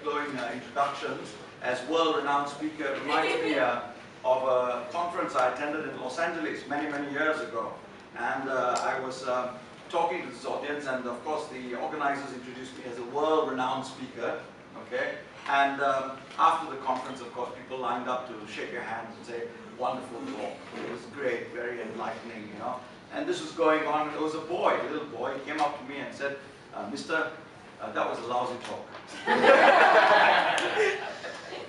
glowing introductions as world-renowned speaker. It reminds me of a conference I attended in Los Angeles many, many years ago. And I was talking to this audience, and of course the organizers introduced me as a world-renowned speaker, okay? And after the conference, of course, people lined up to shake your hands and say, wonderful talk. It was great, very enlightening, you know. And this was going on, there was a boy, a little boy, he came up to me and said, Mister, that was a lousy talk.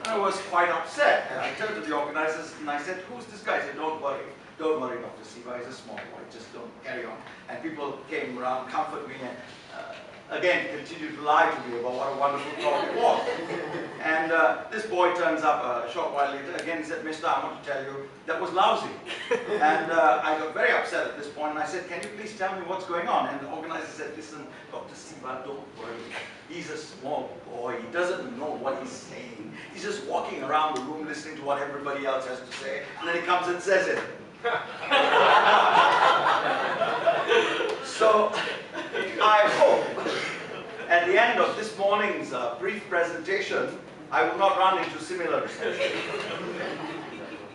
I was quite upset. And I turned to the organizers and I said, who's this guy? He said, don't worry, Dr. Siva, he's a small boy, just don't carry on. And people came around, comfort me, and again, continued to lie to me about what a wonderful talk it was. And this boy turns up a short while later, again, he said, Mister, I want to tell you, that was lousy. And I got very upset at this point, and I said, can you please tell me what's going on? And the organizer said, listen, Dr. Siva, don't worry. He's a small boy, he doesn't know what he's saying. He's just walking around the room listening to what everybody else has to say, and then he comes and says it. So, I hope at the end of this morning's brief presentation, I will not run into similar reception.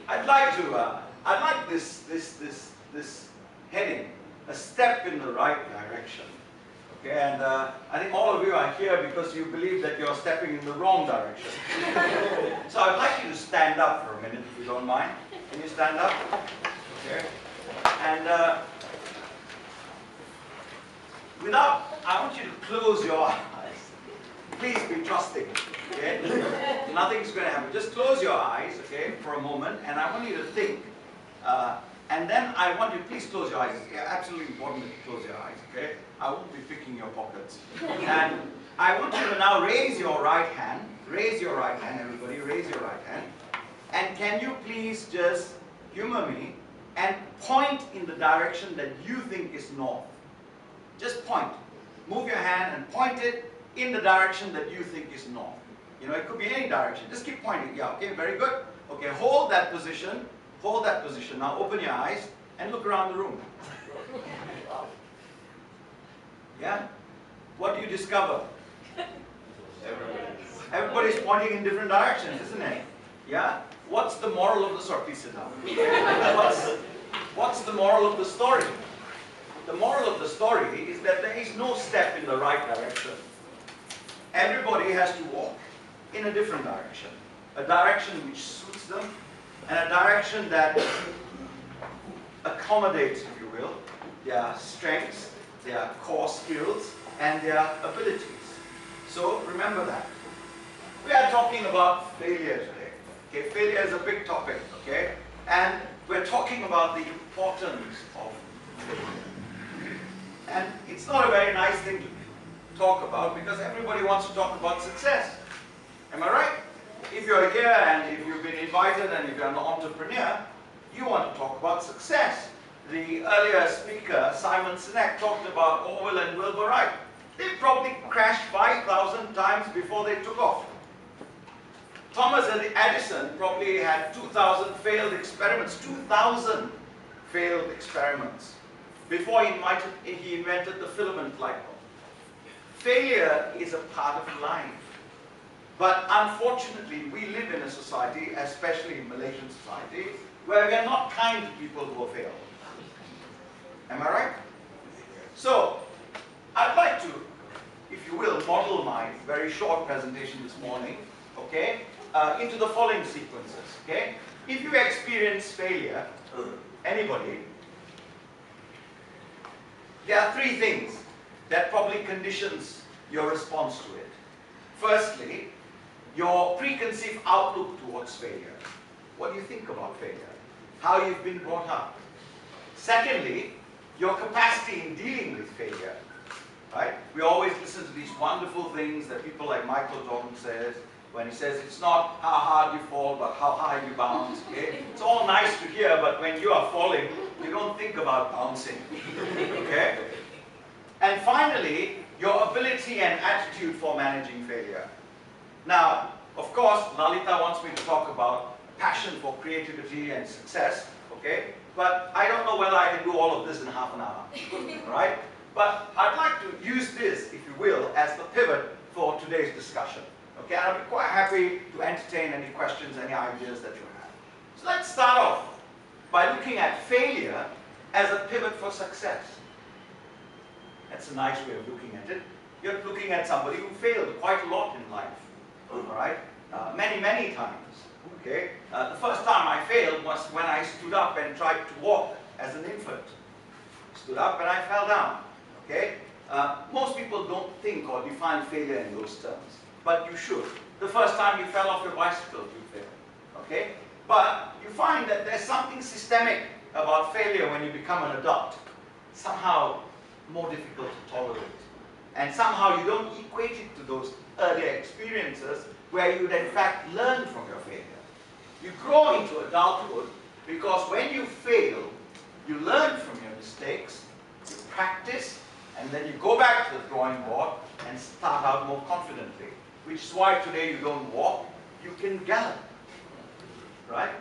I'd like this heading, a step in the right direction. Okay, and I think all of you are here because you believe that you're stepping in the wrong direction. So I'd like you to stand up for a minute, if you don't mind. Can you stand up? Okay. And I want you to close your eyes. Please be trusting. Okay? Nothing's going to happen. Just close your eyes, okay, for a moment, and I want you to think. And then I want you, please close your eyes. It's absolutely important that you close your eyes, okay? I won't be picking your pockets. And I want you to now raise your right hand. Raise your right hand, everybody. Raise your right hand. And can you please just humor me and point in the direction that you think is north? Just point. Move your hand and point it in the direction that you think is north. You know, it could be any direction. Just keep pointing. Yeah, okay, very good. Okay, hold that position. Hold that position. Now open your eyes and look around the room. Yeah? What do you discover? Everybody's pointing in different directions, isn't it? Yeah? What's the moral of the story? Please sit down. What's the moral of the story? The moral of the story is that there is no step in the right direction. Everybody has to walk in a different direction. A direction which suits them, and a direction that accommodates, if you will, their strengths, their core skills, and their abilities. So remember that. We are talking about failure today. Okay, failure is a big topic, okay? And we're talking about the importance of failure. And it's not a very nice thing to talk about because everybody wants to talk about success. Am I right? If you're here and if you've been invited and if you're an entrepreneur, you want to talk about success. The earlier speaker, Simon Sinek, talked about Orwell and Wilbur Wright. They probably crashed 5,000 times before they took off. Thomas Edison probably had 2,000 failed experiments, 2,000 failed experiments before he invented the filament light bulb. Failure is a part of life. But unfortunately, we live in a society, especially in Malaysian society, where we are not kind to people who have failed. Am I right? So, I'd like to, if you will, model my very short presentation this morning, okay, into the following sequences, okay? If you experience failure, anybody, there are three things that probably conditions your response to it. Firstly, your preconceived outlook towards failure. What do you think about failure? How you've been brought up. Secondly, your capacity in dealing with failure. Right? We always listen to these wonderful things that people like Michael Jordan says, when he says it's not how hard you fall, but how high you bounce. Okay? It's all nice to hear, but when you are falling, you don't think about bouncing. Okay? And finally, your ability and attitude for managing failure. Now, of course, Lalita wants me to talk about passion for creativity and success, okay? But I don't know whether I can do all of this in half an hour, right? But I'd like to use this, if you will, as the pivot for today's discussion. Okay, and I'll be quite happy to entertain any questions, any ideas that you have. So let's start off by looking at failure as a pivot for success. That's a nice way of looking at it. You're looking at somebody who failed quite a lot in life, all right? Many, many times, okay? The first time I failed was when I stood up and tried to walk as an infant. Stood up and I fell down, okay? Most people don't think or define failure in those terms, but you should. The first time you fell off your bicycle, you failed, okay? But you find that there's something systemic about failure when you become an adult. Somehow more difficult to tolerate. And somehow you don't equate it to those earlier experiences where you would in fact learn from your failure. You grow into adulthood because when you fail, you learn from your mistakes, you practice, and then you go back to the drawing board and start out more confidently. Which is why today you don't walk, you can gallop, right?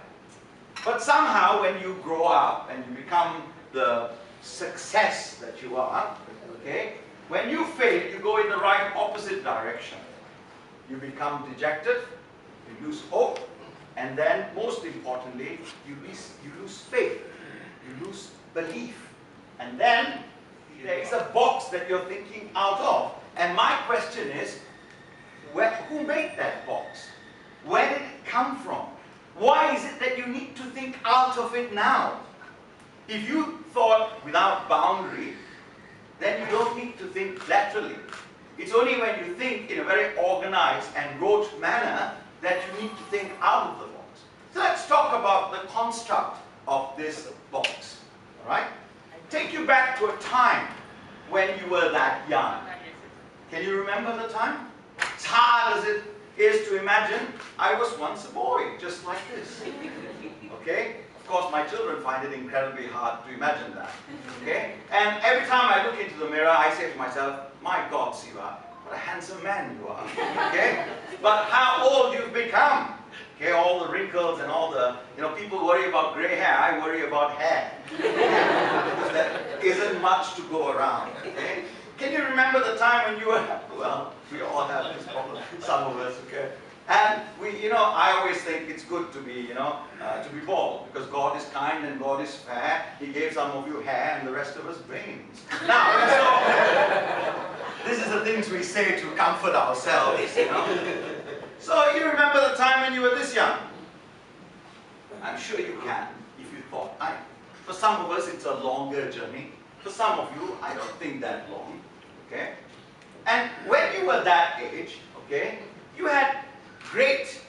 But somehow when you grow up and you become the success that you are, okay, when you fail, you go in the right opposite direction. You become dejected, you lose hope, and then most importantly, you lose faith, you lose belief. And then there is a box that you're thinking out of. And my question is, who made that box? Where did it come from? Why is it that you need to think out of it now? If you thought without boundary, then you don't need to think laterally. It's only when you think in a very organized and rote manner that you need to think out of the box. So let's talk about the construct of this box. All right? Take you back to a time when you were that young. Can you remember the time? As hard as it is to imagine, I was once a boy, just like this. Okay? Of course, my children find it incredibly hard to imagine that. Okay? And every time I look into the mirror, I say to myself, my God, Siva, what a handsome man you are. Okay? But how old you've become. Okay, all the wrinkles and all the, people worry about gray hair, I worry about hair. Because there isn't much to go around. Okay? Can you remember the time when you were, well, we all have this problem, some of us, okay? And I always think it's good to be, to be bald, because God is kind and God is fair. He gave some of you hair and the rest of us brains. Now, so, this is the things we say to comfort ourselves, So you remember the time when you were this young? I'm sure you can, if you thought. For some of us, it's a longer journey. For some of you, I don't think that long. Okay? And when you were that age, okay, you had great,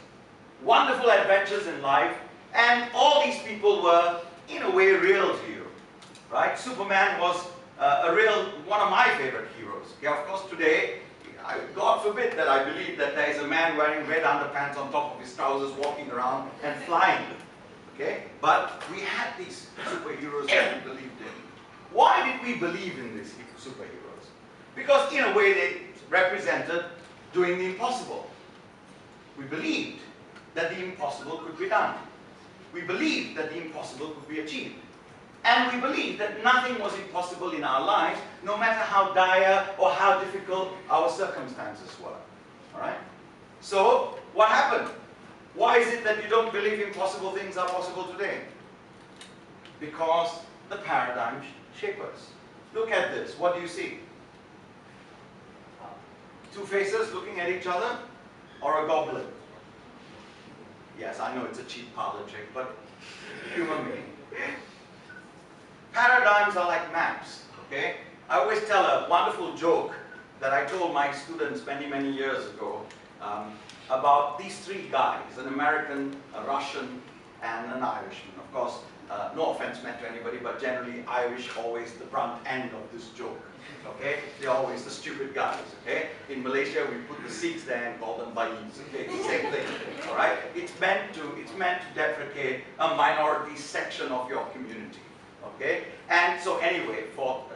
wonderful adventures in life, and all these people were, in a way, real to you. Right? Superman was one of my favorite heroes. Okay? Of course, today, God forbid that I believe that there is a man wearing red underpants on top of his trousers walking around and flying. Okay? But we had these superheroes that we believed in. Why did we believe in these superheroes? Because in a way they represented doing the impossible. We believed that the impossible could be done. We believed that the impossible could be achieved. And we believed that nothing was impossible in our lives, no matter how dire or how difficult our circumstances were. All right? So, what happened? Why is it that you don't believe impossible things are possible today? Because the paradigm shapers. Look at this. What do you see? Two faces looking at each other, or a goblet? Yes, I know it's a cheap parlor trick, but humor me. Paradigms are like maps, okay? I always tell a wonderful joke that I told my students many, many years ago about these three guys, an American, a Russian, and an Irishman. Of course, no offense meant to anybody, but generally Irish always the brunt end of this joke. Okay? They're always the stupid guys, okay? In Malaysia, we put the Sikhs there and call them Bayis, okay? Same thing, all right? It's meant to deprecate a minority section of your community, okay? And so anyway,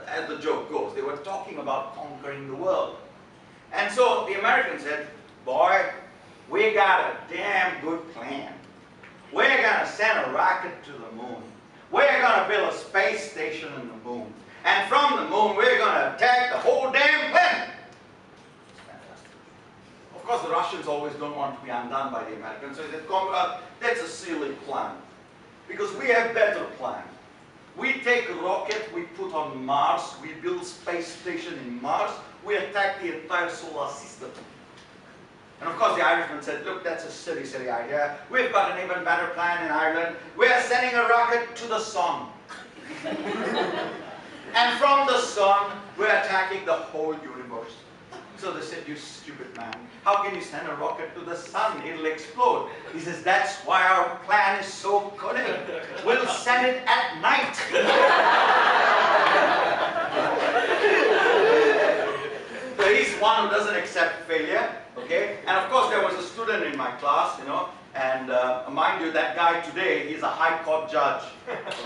as the joke goes, they were talking about conquering the world. And so the American said, boy, we got a damn good plan. We're gonna send a rocket to the moon. We're gonna build a space station on the moon. And from the moon, we're going to attack the whole damn planet. It's fantastic. Of course, the Russians Russians always don't want to be undone by the Americans. So he said, Comrade, that's a silly plan. Because we have better plan. We take a rocket, we put on Mars, we build space station in Mars, we attack the entire solar system. And of course the Irishman said, look, that's a silly, silly idea. We've got an even better plan in Ireland. We're sending a rocket to the sun. And from the sun, we're attacking the whole universe. So they said, you stupid man, how can you send a rocket to the sun? It'll explode. He says, that's why our plan is so good. We'll send it at night. So he's one who doesn't accept failure, okay? And of course there was a student in my class, you know, and mind you, that guy today, he's a high court judge,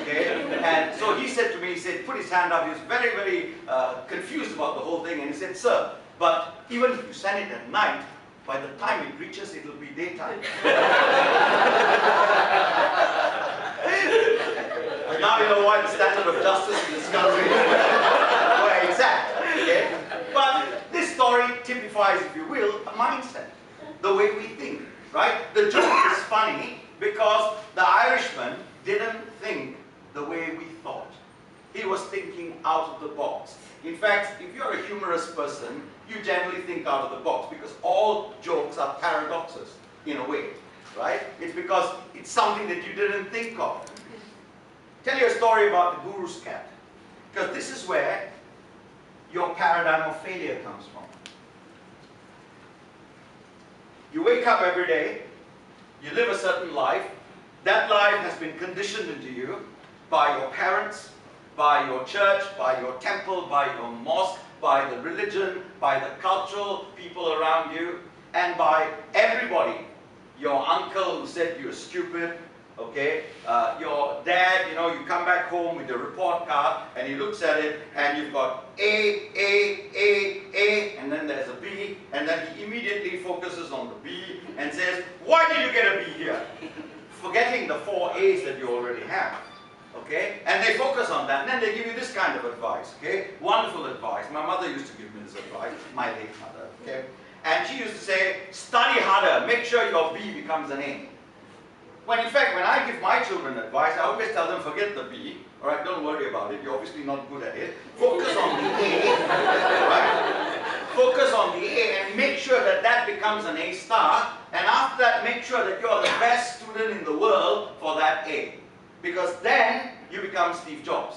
okay? And so he said to me, he said, put his hand up, he was very, very confused about the whole thing, and he said, sir, but even if you send it at night, by the time it reaches, it'll be daytime. Now you know why the standard of justice in this country is where it's at, okay? But this story typifies, if you will, a mindset, the way we think, right? The joke is funny because the Irishman didn't think the way we thought. He was thinking out of the box. In fact, if you're a humorous person, you generally think out of the box because all jokes are paradoxes in a way, right? It's because it's something that you didn't think of. Tell you a story about the guru's cat, because this is where your paradigm of failure comes from. You wake up every day, you live a certain life, that life has been conditioned into you by your parents, by your church, by your temple, by your mosque, by the religion, by the cultural people around you, and by everybody. Your uncle who said you're stupid, okay? Your dad, you know, you come back home with your report card and he looks at it and you've got A, and then there's a B, and then he immediately focuses on the B and says, why did you get a B here? Forgetting the 4 A's that you already have. Okay? And they focus on that, and then they give you this kind of advice, okay? Wonderful advice. My mother used to give me this advice, my late mother, okay? And she used to say, study harder, make sure your B becomes an A. When in fact, when I give my children advice, I always tell them, forget the B, all right, don't worry about it, you're obviously not good at it. Focus on the A, right? Focus on the A and make sure that that becomes an A star, and after that, make sure that you're the best student in the world for that A. Because then you become Steve Jobs,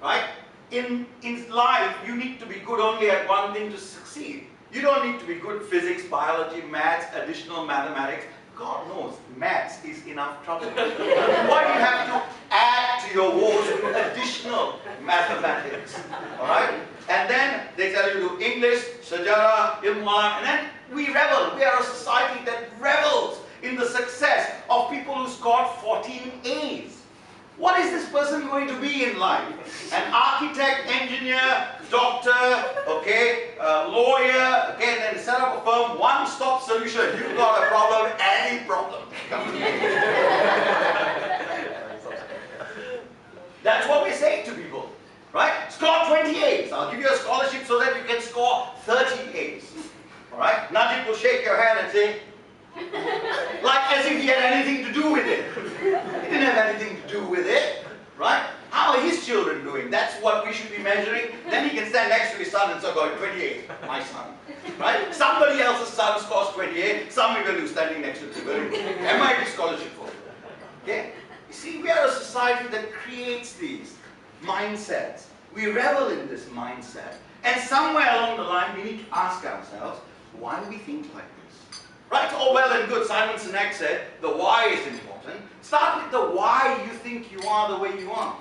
right? In life, you need to be good only at one thing to succeed. You don't need to be good at physics, biology, maths, additional mathematics. God knows, maths is enough trouble. Why do you have to add to your woes with additional mathematics, all right? And then they tell you to do English, Shajara, Ilma, and then we revel. We are a society that revels in the success of people who scored 14 A's. What is this person going to be in life? An architect, engineer, doctor, okay, lawyer, okay, and then set up a firm, one-stop solution. You've got a problem, any problem. That's what we say to people, right? Score 20 A's. I'll give you a scholarship so that you can score 30 A's. All right? Najib will shake your hand and say, like as if he had anything to do with it. He didn't have anything to do with it, right? How are his children doing? That's what we should be measuring. Then he can stand next to his son and say, going 28, my son, right? Somebody else's son scores 28, some people who are standing next to the MIT scholarship for it. Okay? You see, we are a society that creates these mindsets. We revel in this mindset. And somewhere along the line, we need to ask ourselves, why do we think like this? Right? All well and good. Simon Sinek said, the why is important. Start with the why you think you are the way you are.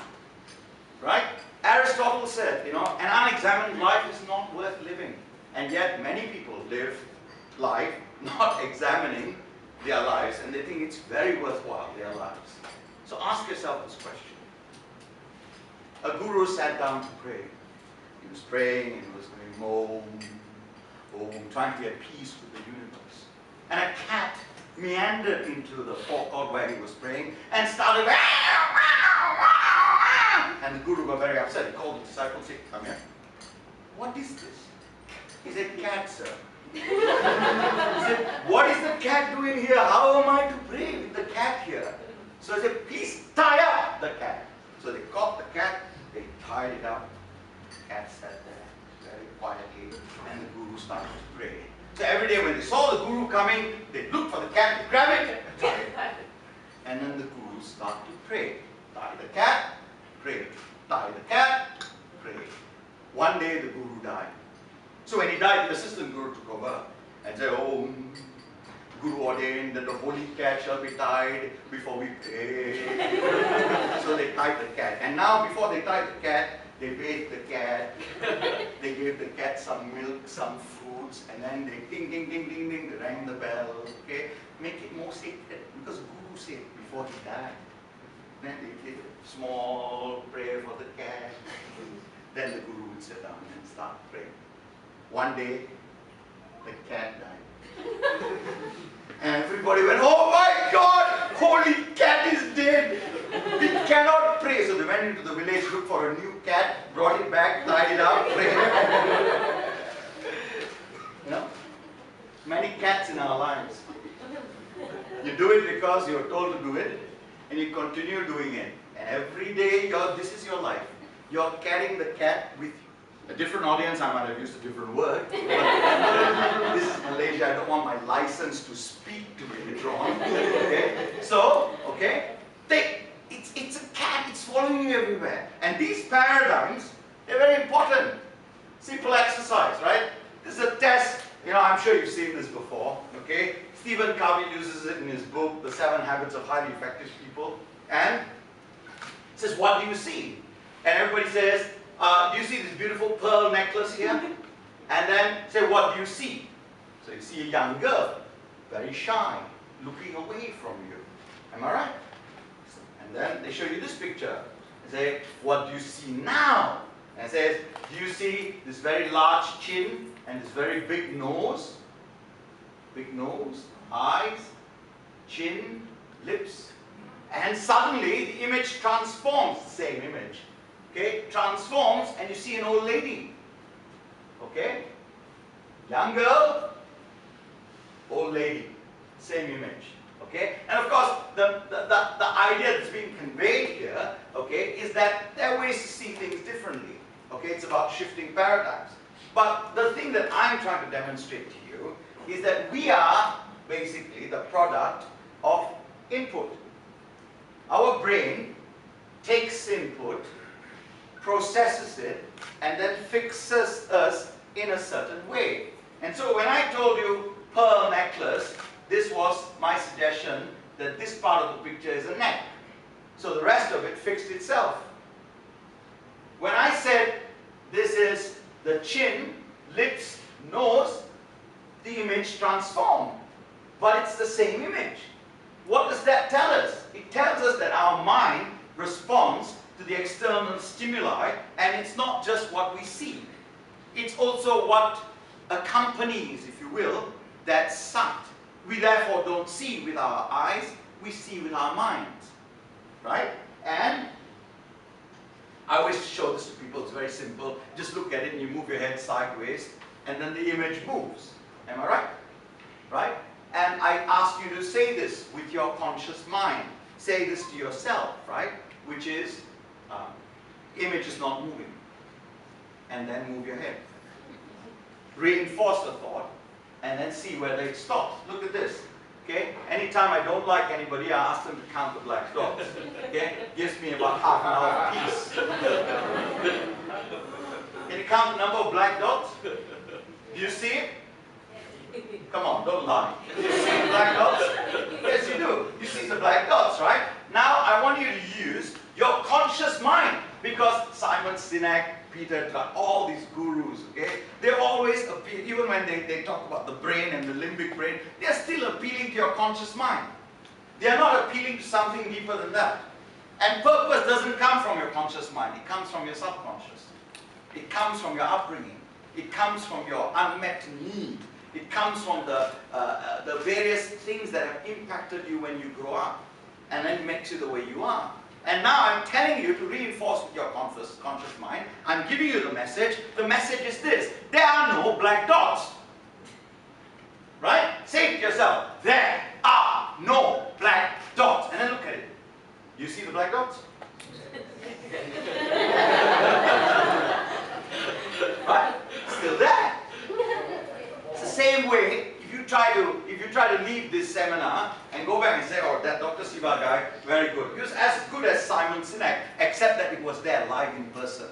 Right? Aristotle said, you know, an unexamined life is not worth living. And yet many people live life not examining their lives, and they think it's very worthwhile, their lives. So ask yourself this question. A guru sat down to pray. He was praying and he was going, trying to get peace with the universe. And a cat meandered into the forecourt where he was praying and started, and the guru got very upset. He called the disciple and said, come here. What is this? He said, cat, sir. He said, what is the cat doing here? How am I to pray with the cat here? So I said, please tie up the cat. So they caught the cat, they tied it up. The cat sat there very quietly, and the guru started to pray. So every day when they saw the guru coming, they looked for the cat, they grab it, and tie it. And then the guru started to pray. Tie the cat, pray. Tie the cat, pray. One day the guru died. So when he died, the assistant guru took over and said, oh, Guru ordained that the holy cat shall be tied before we pray. So they tied the cat. And now before they tied the cat, they bathed the cat. They gave the cat some milk, some fruits, and then they ding, ding, ding, ding, ding, they rang the bell. Okay? Make it more sacred, because Guru said before he died. Then they did a small prayer for the cat. Then the Guru would sit down and start praying. One day, the cat died. And everybody went, oh my God, holy cat is dead. We cannot pray. So they went into the village, looked for a new cat, brought it back, tied it up, prayed. You know, many cats in our lives. You do it because you're told to do it, and you continue doing it. And every day, this is your life. You're carrying the cat with you. A different audience, I might have used a different word. This is Malaysia, I don't want my license to speak to be withdrawn. Okay? So, okay, it's a cat, it's following you everywhere. And these paradigms, they're very important. Simple exercise, right? This is a test, I'm sure you've seen this before, okay? Stephen Covey uses it in his book, The 7 Habits of Highly Effective People, and says, what do you see? And everybody says, do you see this beautiful pearl necklace here? And then say, what do you see? So you see a young girl, very shy, looking away from you. Am I right? And then they show you this picture. They say, what do you see now? And it says, do you see this very large chin and this very big nose? Big nose, eyes, chin, lips. And suddenly the image transforms, the same image. Okay, transforms, and you see an old lady. Okay? Young girl, old lady. Same image. Okay? And of course, the idea that's being conveyed here, okay, is that there are ways to see things differently. Okay? It's about shifting paradigms. But the thing that I'm trying to demonstrate to you is that we are basically the product of input. Our brain takes input, processes it, and then fixes us in a certain way. And so when I told you pearl necklace, this was my suggestion that this part of the picture is a neck. So the rest of it fixed itself. When I said this is the chin, lips, nose, the image transformed. But it's the same image. What does that tell us? It tells us that our mind responds to the external stimuli, and it's not just what we see. It's also what accompanies, if you will, that sight. We therefore don't see with our eyes, we see with our minds. Right? And I always show this to people, it's very simple. Just look at it and you move your head sideways, and then the image moves. Am I right? Right? And I ask you to say this with your conscious mind. Say this to yourself, right? Which is, image is not moving. And then move your head. Reinforce the thought, and then see whether it stops. Look at this. Okay? Anytime I don't like anybody, I ask them to count the black dots. Okay? Gives me about half an hour of peace. Can you count the number of black dots? Do you see it? Come on, don't lie. Do you see the black dots? Yes, you do. You see the black dots, right? Now, I want you to use your conscious mind, because Simon Sinek, Peter, all these gurus, okay, they always appeal, even when they talk about the brain and the limbic brain, they're still appealing to your conscious mind. They are not appealing to something deeper than that. And purpose doesn't come from your conscious mind, it comes from your subconscious. It comes from your upbringing. It comes from your unmet need. It comes from the various things that have impacted you when you grow up, and then makes you the way you are. And now I'm telling you to reinforce with your conscious mind. I'm giving you the message. The message is this: there are no black dots. Right? Say it to yourself. There are no black dots. And then look at it. You see the black dots? Right? Still there. It's the same way. If you try to leave this seminar and go back and say, oh, that Dr. Siva guy, very good. He was as good as Simon Sinek, except that it was there live in person.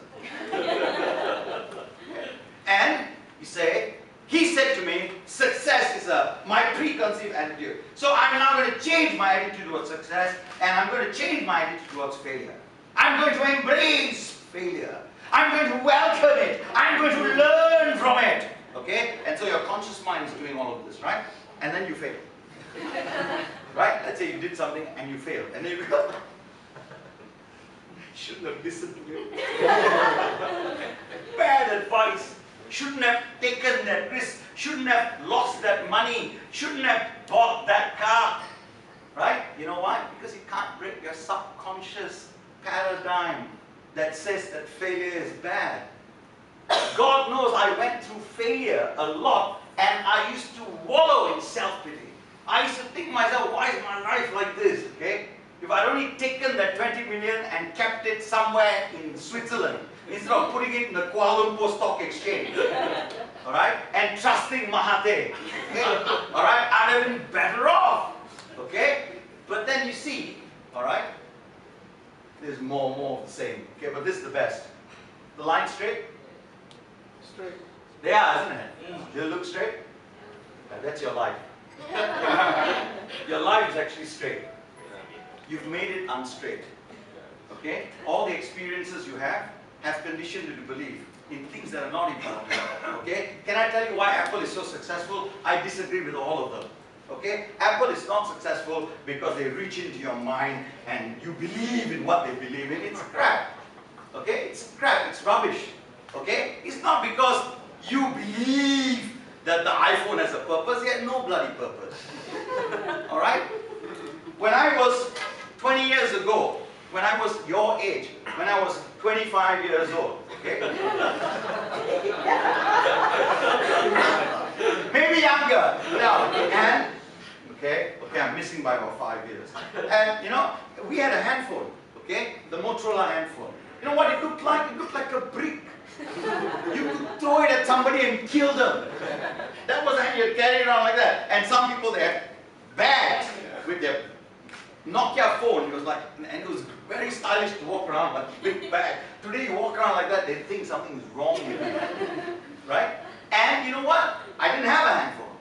And you say, he said to me, success is my preconceived attitude. So I'm now going to change my attitude towards success, and I'm going to change my attitude towards failure. I'm going to embrace failure. I'm going to welcome it. I'm going to learn from it. Okay? And so your conscious mind is doing all of this, right? And then you fail. Right? Let's say you did something and you failed. And then you go, shouldn't have listened to you. Bad advice. Shouldn't have taken that risk. Shouldn't have lost that money. Shouldn't have bought that car. Right? You know why? Because you can't break your subconscious paradigm that says that failure is bad. God knows I went through failure a lot, and I used to wallow in self-pity. I used to think to myself, why is my life like this? Okay? If I'd only taken that 20 million and kept it somewhere in Switzerland, instead of putting it in the Kuala Lumpur Stock Exchange, alright, and trusting Mahathir, okay? Alright, I'd have been better off, okay? But then you see, alright, there's more of the same, okay, but this is the best. The line straight? Straight. They are, isn't it? Do they look straight? That's your life. Your life is actually straight. You've made it unstraight. Okay? All the experiences you have conditioned you to believe in things that are not important. Okay? Can I tell you why Apple is so successful? I disagree with all of them. Okay? Apple is not successful because they reach into your mind and you believe in what they believe in. It's crap. Okay? It's crap. It's rubbish. Okay? It's not because you believe that the iPhone has a purpose. It has no bloody purpose. Alright? When I was 20 years ago, when I was your age, when I was 25 years old, okay? Maybe younger, now, and, okay, I'm missing by about 5 years. And, you know, we had a handphone, okay? The Motorola handphone. You know what it looked like? It looked like a brick. You could throw it at somebody and kill them. That was how you carry it around like that. And some people, they had bags with their Nokia phone. It was like, and it was very stylish to walk around, like a big bag. Today you walk around like that, they think something is wrong with you. Right? And you know what? I didn't have a handphone.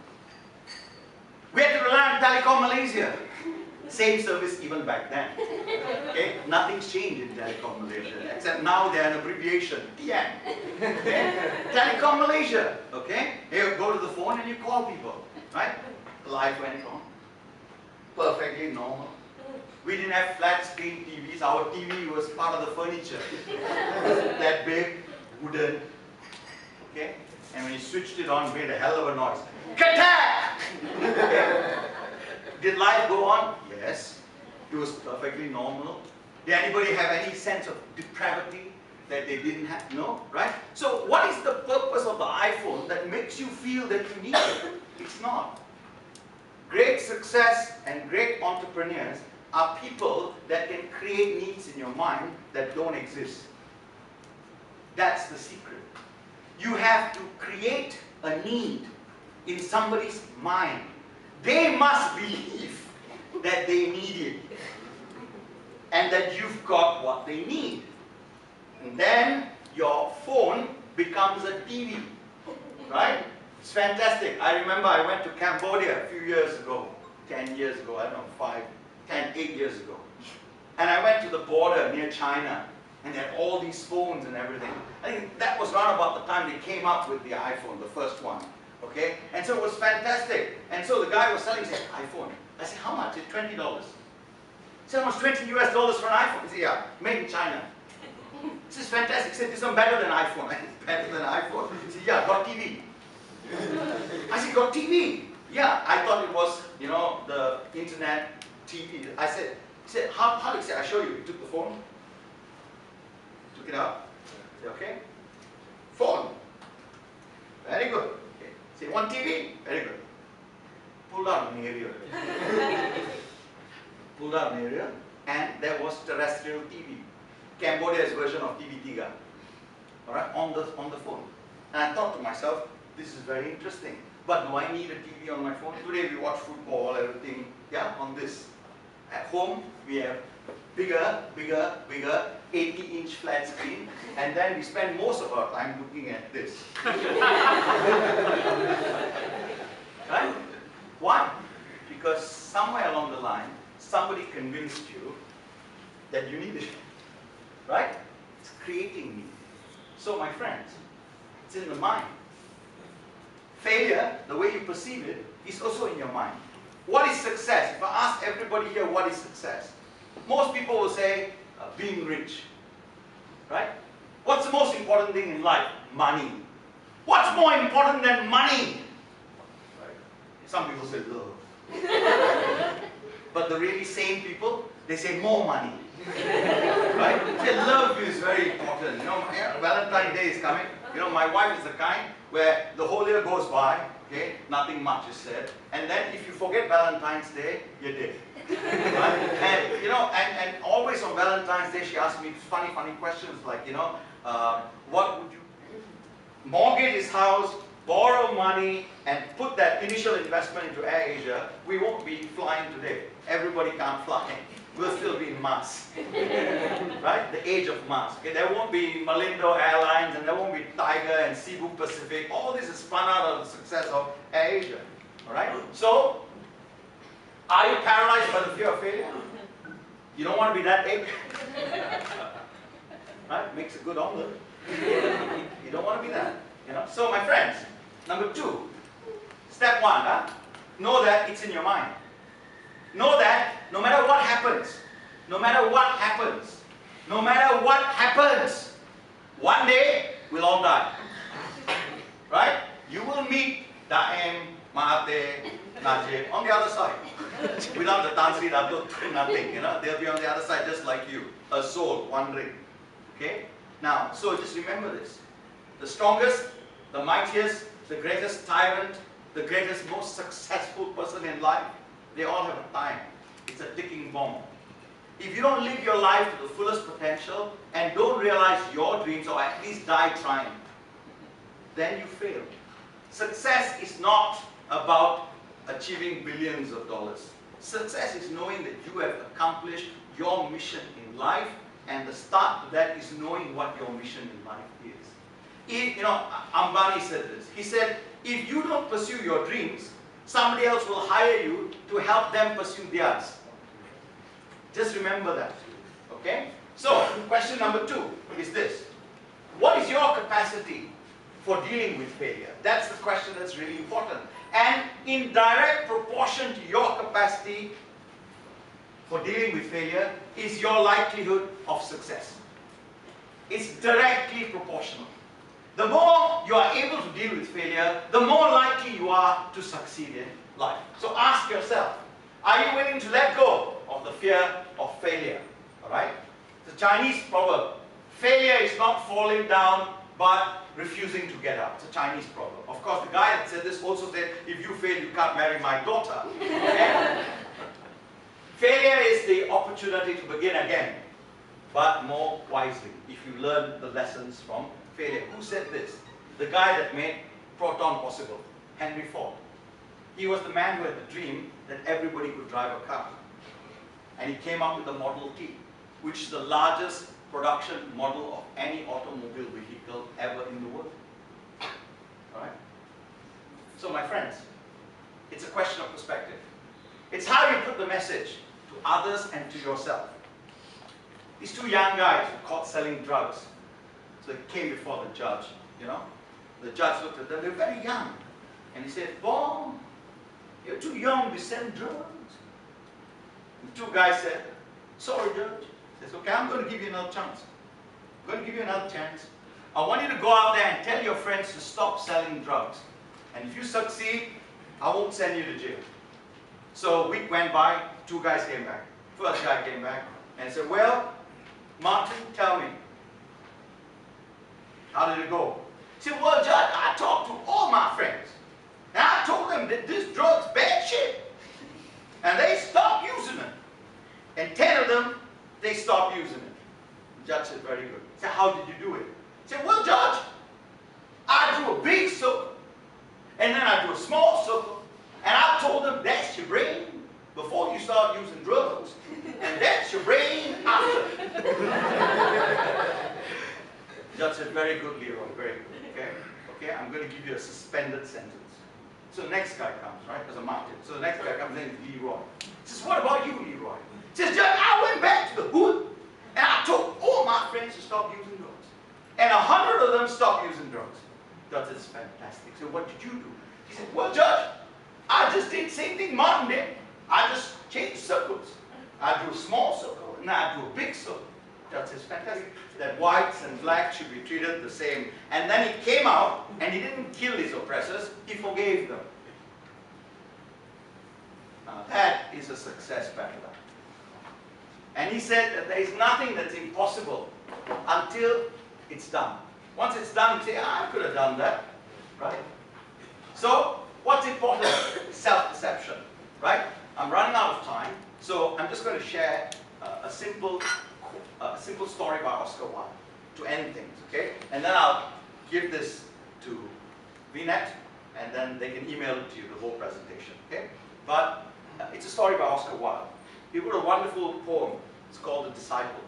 We had to rely on Telecom Malaysia. Same service even back then. Okay? Nothing's changed in Telecom Malaysia, except now they're an abbreviation, TM. Okay? Telecom Malaysia. Okay? You go to the phone and you call people. Right? Life went on. Perfectly normal. We didn't have flat screen TVs. Our TV was part of the furniture. That big, wooden. Okay? And when you switched it on, it made a hell of a noise. Katak! Okay? Did life go on? Yes. It was perfectly normal. Did anybody have any sense of depravity that they didn't have? No? Right? So what is the purpose of the iPhone that makes you feel that you need it? It's not. Great success and great entrepreneurs are people that can create needs in your mind that don't exist. That's the secret. You have to create a need in somebody's mind. They must believe that they need it and that you've got what they need. And then your phone becomes a TV, right? It's fantastic. I remember I went to Cambodia a few years ago, 10 years ago, I don't know, 8 years ago. And I went to the border near China, and they had all these phones and everything. I think that was around about the time they came up with the iPhone, the first one. Okay? And so it was fantastic. And so the guy was selling, he said, iPhone. I said, how much? It's $20. He said, how much? $20 US for an iPhone? He said, yeah, made in China. This is fantastic. He said, this one better than iPhone. I said, better than iPhone? He said, yeah, got TV. I said, got TV? Yeah, I thought it was, you know, the internet TV. I said, he said, how did he say? I show you. He took the phone, took it out. I said, okay. Phone. Very good. Okay. Say, one TV? Very good. pulled out an aerial. Pulled out an aerial, and there was terrestrial TV. Cambodia's version of TV Tiga. Alright, on the phone. And I thought to myself, this is very interesting. But do I need a TV on my phone? Today we watch football, everything, yeah, on this. At home, we have bigger 80-inch flat screen, and then we spend most of our time looking at this. Right? Why? Because somewhere along the line, somebody convinced you that you need it. Right? It's creating need. So my friends, it's in the mind. Failure, the way you perceive it, is also in your mind. What is success? If I ask everybody here, what is success? Most people will say, being rich. Right? What's the most important thing in life? Money. What's more important than money? Right? Some people say love. But the really sane people, they say more money. Right? Say love is very important. You know, Valentine's Day is coming. You know, my wife is the kind where the whole year goes by, okay, nothing much is said, and then if you forget Valentine's Day, you're dead. Right? And you know, and always on Valentine's Day she asks me funny questions like, you know, what would you mortgage his house, borrow money, and put that initial investment into Air Asia, we won't be flying today. Everybody can't fly. We'll still be in Mars. Right? The age of Mars. Okay? There won't be Malindo Airlines, and there won't be Tiger and Cebu Pacific. All this is spun out of the success of Air Asia. Alright? So, are you paralyzed by the fear of failure? You don't want to be that egg. Right? Makes a good omelet. You don't want to be that. You know? So my friends, number 2, step 1, know that it's in your mind. Know that no matter what happens, one day we'll all die. Right? You will meet Daem, Mahathir, Najib on the other side. Without the Tan Sri Dato, nothing. You know, they'll be on the other side just like you. A soul wandering. Okay? Now, so just remember this. The strongest, the mightiest, the greatest tyrant, the greatest, most successful person in life, they all have a time. It's a ticking bomb. If you don't live your life to the fullest potential and don't realize your dreams, or at least die trying, then you fail. Success is not about achieving billions of dollars. Success is knowing that you have accomplished your mission in life, and the start to that is knowing what your mission in life is. You know, Ambani said this. He said, if you don't pursue your dreams, somebody else will hire you to help them pursue theirs. Just remember that. Okay? So, question number 2 is this. What is your capacity for dealing with failure? That's the question that's really important. And in direct proportion to your capacity for dealing with failure is your likelihood of success. It's directly proportional. The more you are able to deal with failure, the more likely you are to succeed in life. So ask yourself, are you willing to let go of the fear of failure? Alright? The Chinese proverb, failure is not falling down, but refusing to get up. It's a Chinese proverb. Of course, the guy that said this also said, if you fail, you can't marry my daughter. Okay? Failure is the opportunity to begin again, but more wisely, if you learn the lessons from failure. Who said this? The guy that made proton possible, Henry Ford. He was the man who had the dream that everybody could drive a car. And he came up with the Model T, which is the largest production model of any automobile vehicle ever in the world. Alright? So my friends, it's a question of perspective. It's how you put the message to others and to yourself. These 2 young guys were caught selling drugs. So they came before the judge, you know. The judge looked at them, they were very young. And he said, "Boom, you're too young to sell drugs." The 2 guys said, "Sorry, judge." He says, "Okay, I'm going to give you another chance. I'm going to give you another chance. I want you to go out there and tell your friends to stop selling drugs. And if you succeed, I won't send you to jail." So a week went by, 2 guys came back. First guy came back and said, "Well, Martin, tell me, how did it go?" He said, "Well, Judge, I talked to all my friends. And I told them that this drug's bad shit. stopped using it. The judge said, very good. He said, how did you do it? He said, well, judge, I drew a big circle, and then I drew a small circle, and I told them, that's your brain before you start using drugs, and that's your brain after. The judge said, very good, Leroy, very good. Okay, I'm going to give you a suspended sentence. So the next guy comes, right, as a mountain. So the next guy comes in, Leroy. He says, what about you, Leroy? He says, Judge, I went back to the hood, and I told all my friends to stop using drugs. And 100 of them stopped using drugs. Judge says, fantastic. So what did you do? He said, well, Judge, I just did the same thing Martin did. I just changed circles. I drew a small circle, and I drew a big circle. Judge says, fantastic. That whites and blacks should be treated the same. And then he came out, and he didn't kill his oppressors, he forgave them. Now that is a success paradigm. And he said that there is nothing that's impossible until it's done. Once it's done, you say, I could have done that, right? So, what's important? Self-deception, right? I'm running out of time, so I'm just going to share a simple story by Oscar Wilde to end things, okay? And then I'll give this to VNET, and then they can email it to you, the whole presentation, okay? But it's a story by Oscar Wilde. He wrote a wonderful poem. It's called The Disciple.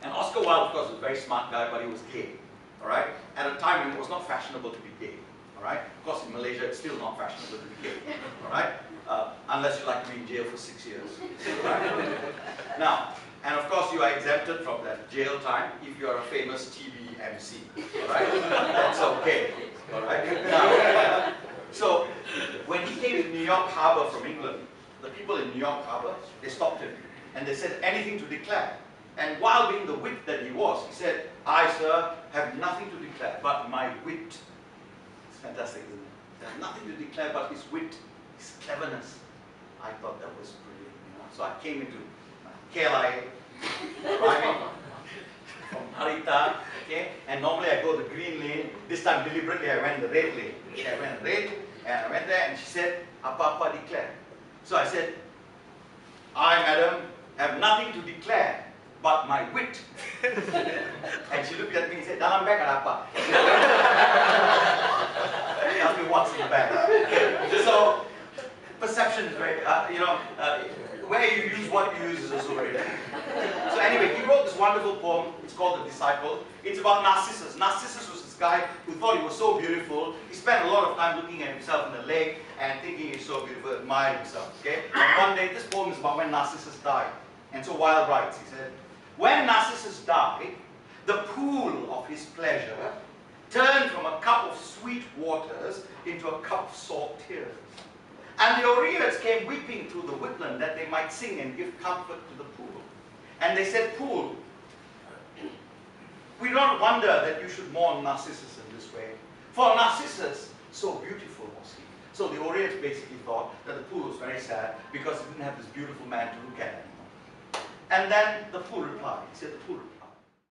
And Oscar Wilde, of course, was a very smart guy, but he was gay, all right? At a time when it was not fashionable to be gay, all right? Of course, in Malaysia, it's still not fashionable to be gay, all right? Unless you like to be in jail for 6 years, all right? Now, and of course, you are exempted from that jail time if you are a famous TV MC, all right? That's okay, all right? Now, so, when he came to New York Harbor from England, the people in New York Harbor, they stopped him, and they said, anything to declare. And while being the wit that he was, he said, I, sir, have nothing to declare but my wit. It's fantastic, isn't it? There's nothing to declare but his wit, his cleverness. I thought that was brilliant. You know? So I came into KLIA, driving from Narita, okay? And normally I go the green lane. This time deliberately I went the red lane. Okay? I went red, and I went there, and she said, Apa-apa declare. So I said, I, madam, have nothing to declare but my wit. And she looked at me and said, dalam bag ada apa? She asked me what's in the bag. So, perception is very, where you use what you use is also very important. So anyway, he wrote this wonderful poem. It's called The Disciple. It's about Narcissus. Narcissus was this guy who thought he was so beautiful. He spent a lot of time looking at himself in the lake and thinking he's so beautiful, admiring himself. Okay? And one day, this poem is about when Narcissus died. And so Wilde writes, he said, when Narcissus died, the pool of his pleasure turned from a cup of sweet waters into a cup of salt tears. And the oreads came weeping through the woodland that they might sing and give comfort to the pool. And they said, pool, we don't wonder that you should mourn Narcissus in this way. For Narcissus, so beautiful was he. So the oreads basically thought that the pool was very sad because it didn't have this beautiful man to look at anymore. And then the pool replied. He said, the pool replied,